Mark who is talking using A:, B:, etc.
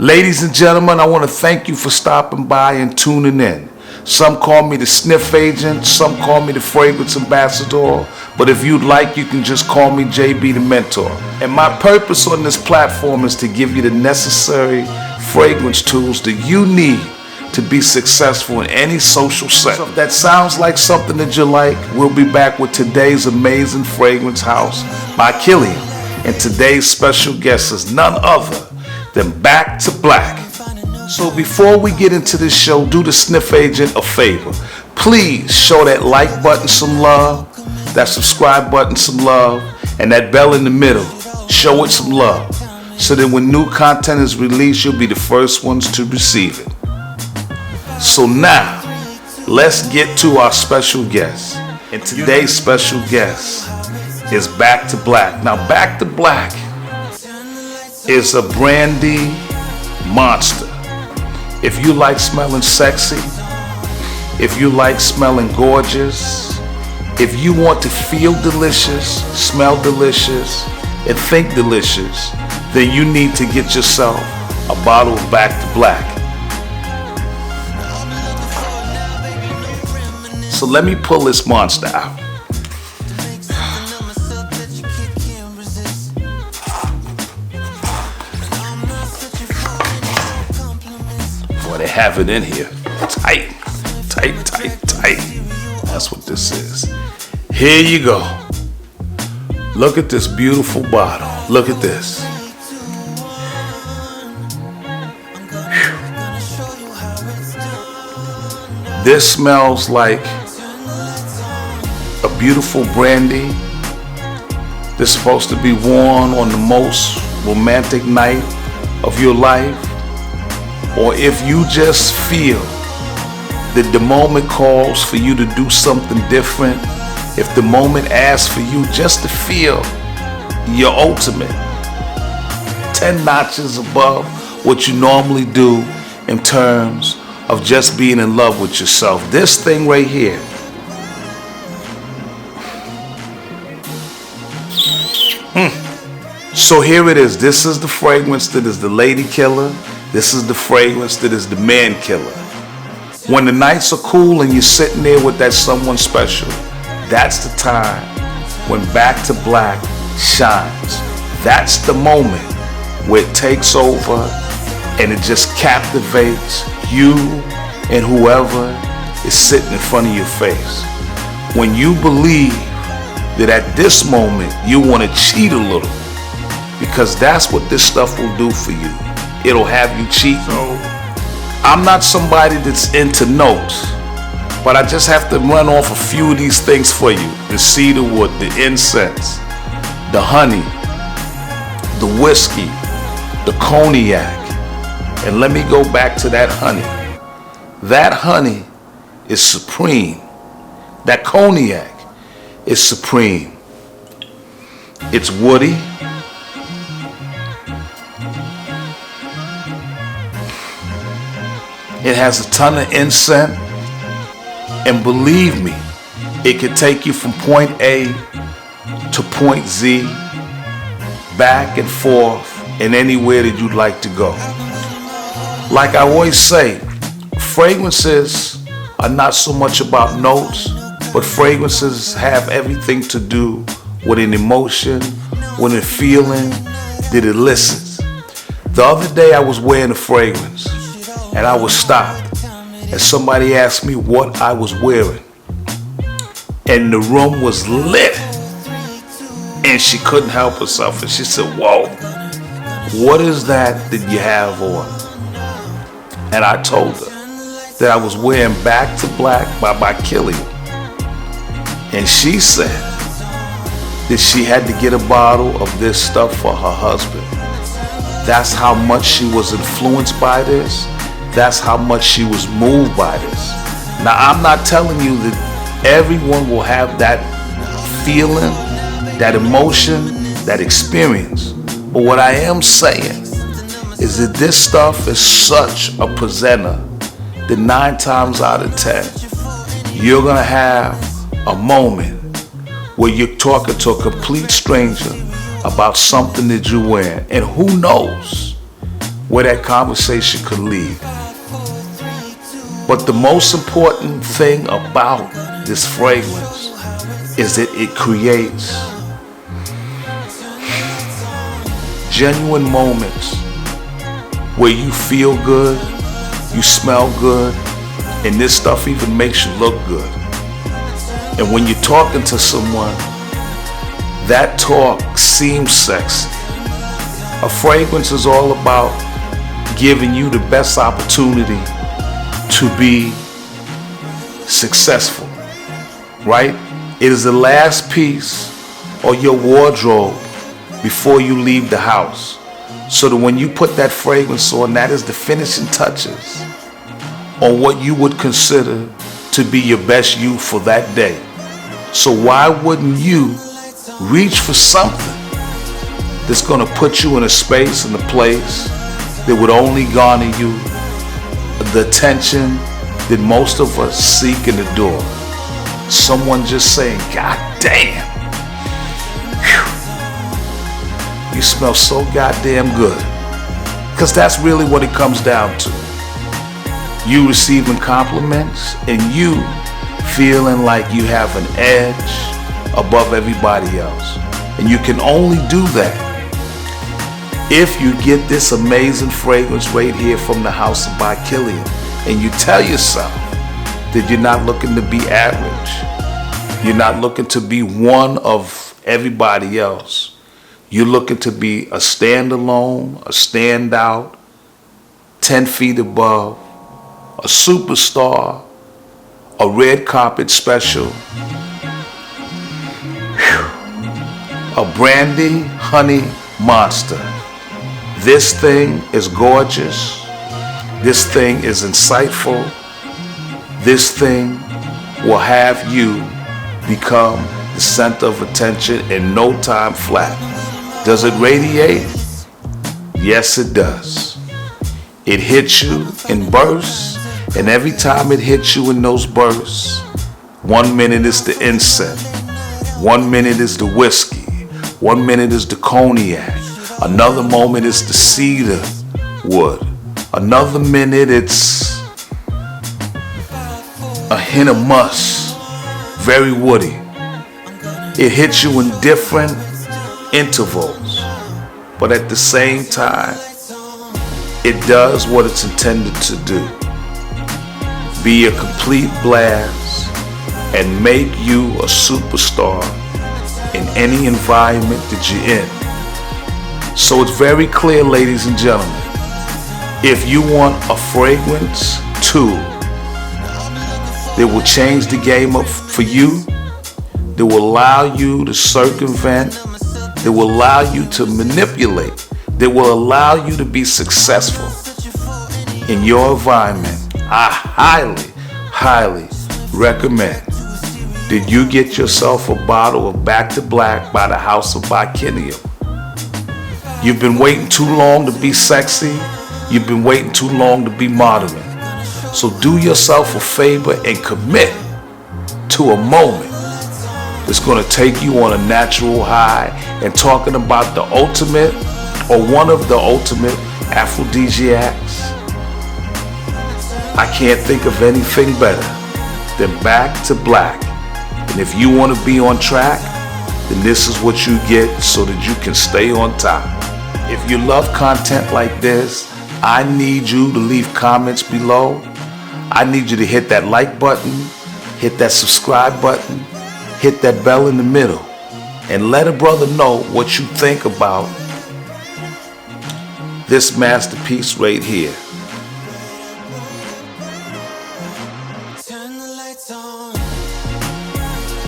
A: Ladies and gentlemen, I want to thank you for stopping by and tuning in. Some call me the sniff agent, some call me the fragrance ambassador, but if you'd like, you can just call me JB the mentor. And my purpose on this platform is to give you the necessary fragrance tools that you need to be successful in any social setting. So if that sounds like something that you like, we'll be back with today's amazing fragrance house by Kilian. And today's special guest is none other than Back to Black. So before we get into this show, do the sniff agent a favor. Please show that like button some love, that subscribe button some love, and that bell in the middle, show it some love, so that when new content is released, you'll be the first ones to receive it. So now, let's get to our special guest. And today's special guest is Back to Black. Now, Back to Black is a brandy monster. If you like smelling sexy, if you like smelling gorgeous, if you want to feel delicious, smell delicious, and think delicious, then you need to get yourself a bottle of Back to Black. So let me pull this monster out. Boy, they have it in here. Tight. That's what this is. Here you go. Look at this beautiful bottle. Look at this. Whew. This smells like a beautiful brandy that's supposed to be worn on the most romantic night of your life, or if you just feel that the moment calls for you to do something different, if the moment asks for you just to feel your ultimate 10 notches above what you normally do in terms of just being in love with yourself. This thing right here, So here it is. This is the fragrance that is the lady killer. This is the fragrance that is the man killer. When the nights are cool and you're sitting there with that someone special, that's the time when Back to Black shines. That's the moment where it takes over and it just captivates you and whoever is sitting in front of your face. When you believe that at this moment you want to cheat a little, because that's what this stuff will do for you. It'll have you cheat. I'm not somebody that's into notes, but I just have to run off a few of these things for you. The cedarwood, the incense, the honey, the whiskey, the cognac. And let me go back to that honey. That honey is supreme. That cognac is supreme. It's woody. It has a ton of incense, and believe me, it could take you from point A to point Z, back and forth, and anywhere that you'd like to go. Like I always say, fragrances are not so much about notes, but fragrances have everything to do with an emotion, with a feeling that it elicits. The other day I was wearing a fragrance, and I was stopped, and somebody asked me what I was wearing, and the room was lit, and she couldn't help herself, and she said, "Whoa, what is that you have on?" And I told her that I was wearing Back to Black by Kilian, and she said that she had to get a bottle of this stuff for her husband. That's how much she was influenced by this. That's how much she was moved by this. Now, I'm not telling you that everyone will have that feeling, that emotion, that experience. But what I am saying is that this stuff is such a presenter that 9 times out of 10, you're gonna have a moment where you're talking to a complete stranger about something that you're wearing. And who knows where that conversation could lead. But the most important thing about this fragrance is that it creates genuine moments where you feel good, you smell good, and this stuff even makes you look good. And when you're talking to someone, that talk seems sexy. A fragrance is all about giving you the best opportunity to be successful, right? It is the last piece of your wardrobe before you leave the house. So that when you put that fragrance on, that is the finishing touches on what you would consider to be your best you for that day. So why wouldn't you reach for something that's gonna put you in a space and a place that would only garner you the attention that most of us seek and adore? Someone just saying, God damn, whew, you smell so goddamn good. Because that's really what it comes down to. You receiving compliments and you feeling like you have an edge above everybody else. And you can only do that if you get this amazing fragrance right here from the house by Kilian, and you tell yourself that you're not looking to be average. You're not looking to be one of everybody else. You're looking to be a standalone, a standout, 10 feet above, a superstar, a red carpet special, a brandy honey monster. This thing is gorgeous. This thing is insightful. This thing will have you become the center of attention in no time flat. Does it radiate? Yes, it does. It hits you in bursts, and every time it hits you in those bursts, 1 minute is the incense, 1 minute is the whiskey, 1 minute is the cognac, another moment is the cedar wood, another minute it's a hint of musk, very woody. It hits you in different intervals, but at the same time, it does what it's intended to do. Be a complete blast and make you a superstar in any environment that you're in. So it's very clear, ladies and gentlemen, if you want a fragrance tool that will change the game up for you, that will allow you to circumvent, that will allow you to manipulate, that will allow you to be successful in your environment, I highly recommend that you get yourself a bottle of Back to Black by the House of Kilian. You've been waiting too long to be sexy. You've been waiting too long to be modern. So do yourself a favor and commit to a moment that's going to take you on a natural high. And talking about the ultimate or one of the ultimate aphrodisiacs, I can't think of anything better than Back to Black. And if you want to be on track, then this is what you get so that you can stay on top. If you love content like this, I need you to leave comments below. I need you to hit that like button, hit that subscribe button, hit that bell in the middle, and let a brother know what you think about this masterpiece right here.